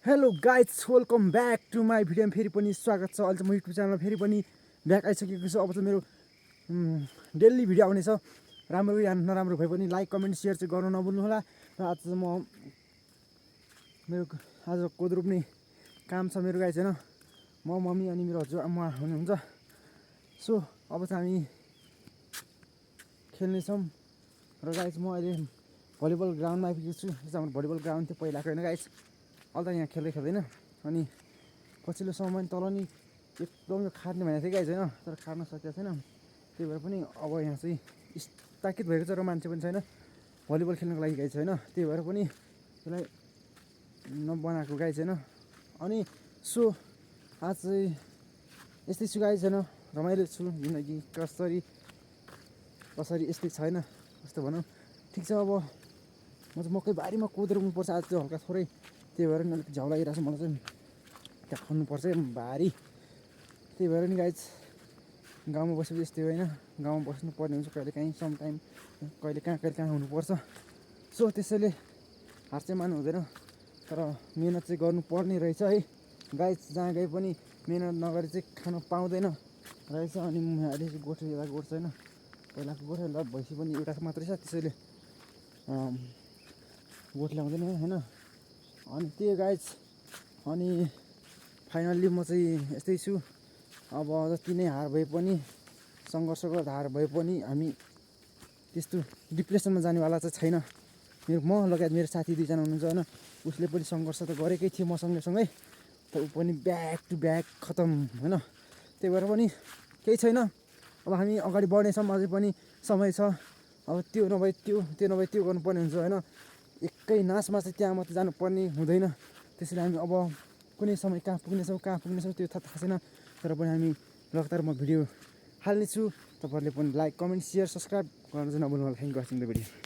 Hello guys welcome back to my भिडियोमा फेरि पनि स्वागत छ। अहिले चाहिँ म युट्युब च्यानलमा फेरि पनि ब्याक आइसकेको छु। अब चाहिँ मेरो डेली भिडियो आउनेछ। राम्रो या नराम्रो भए पनि लाइक कमेन्ट सेयर चाहिँ गर्न नभुल्नु होला। र आज चाहिँ मेरो आज कोदो रोप्ने काम छ मेरो गाइज होइन। म मम्मी अनि मेरो हजुरआमा हुनुहुन्छ। सो अब चाहिँ हामी खेल्नेछौँ। र गाइज म अहिले भलिबल ग्राउन्डमा आइपुगेको छु। यो चाहिँ हाम्रो भलिबल ग्राउन्ड थियो पहिलाको होइन गाइज। अहिले त यहाँ खेल्दैन। अनि पछिल्लो समय तल नि एकदम यो खार्ने भनेको थियो गाइज होइन, तर खार्न सकेको छैन। त्यही भएर पनि अब यहाँ चाहिँ स्थापित भएको छ र मान्छे पनि छैन भलिबल खेल्नको लागि गाइज होइन। त्यही भएर पनि त्यसलाई नबनाएको गाइज होइन। अनि सो आज चाहिँ यस्तै छु गाइज होइन, रमाइलो छु। जिन्दगी कसरी यस्तै छैन कस्तो भनौँ। ठिक छ, अब म चाहिँ मकै बारीमा कोदो रोप्नुपर्छ आज चाहिँ हल्का थोरै। त्यही भएर नि अलिक झ्याउ लागिरहेको छ मलाई चाहिँ। त्यहाँ खन्नुपर्छ भारी। त्यही भएर नि गाइज गाउँमा बसेपछि यस्तै होइन, गाउँमा बस्नु पर्ने हुन्छ कहिले काहीँ समटाइम, कहिले कहाँ हुनुपर्छ। सो त्यसैले हार चाहिँ मान्नु हुँदैन, तर मिहिनेत चाहिँ गर्नुपर्ने रहेछ है गाइज। जहाँ गए पनि मिहिनेत नगरी चाहिँ खानु पाउँदैन रहेछ। अनि अहिले चाहिँ गोठे एउटा गोठ छैन, पहिलाको गोठे ल भैँसी पनि एउटा मात्रै छ, त्यसैले गोठ ल्याउँदैन होइन। अनि त्यही गाइज। अनि फाइनल्ली म चाहिँ यस्तै छु। अब जति नै हार भए पनि, सङ्घर्ष गर्दा हार भए पनि हामी त्यस्तो डिप्रेसनमा जानेवाला चाहिँ छैन। म लगायत मेरो साथी दुईजना हुनुहुन्छ होइन, उसले पनि सङ्घर्ष त गरेकै थियो म सँगै, तर ऊ पनि ब्याक टु ब्याक खतम होइन। त्यही भएर पनि केही छैन, अब हामी अगाडि बढ्नेछौँ। अझै पनि समय छ। अब त्यो नभए त्यो गर्नुपर्ने हुन्छ होइन। एकै नासमा चाहिँ त्यहाँ मात्रै जानुपर्ने हुँदैन। त्यसैले हामी अब कुनै समय कहाँ पुग्नेछौँ त्यो थाहा छैन, तर पनि हामी लगातार म भिडियो हाल्नेछु। तपाईँहरूले पनि लाइक कमेन्ट सेयर सब्सक्राइब गर्न चाहिँ नभुल्नु होला। Thank you watching the video.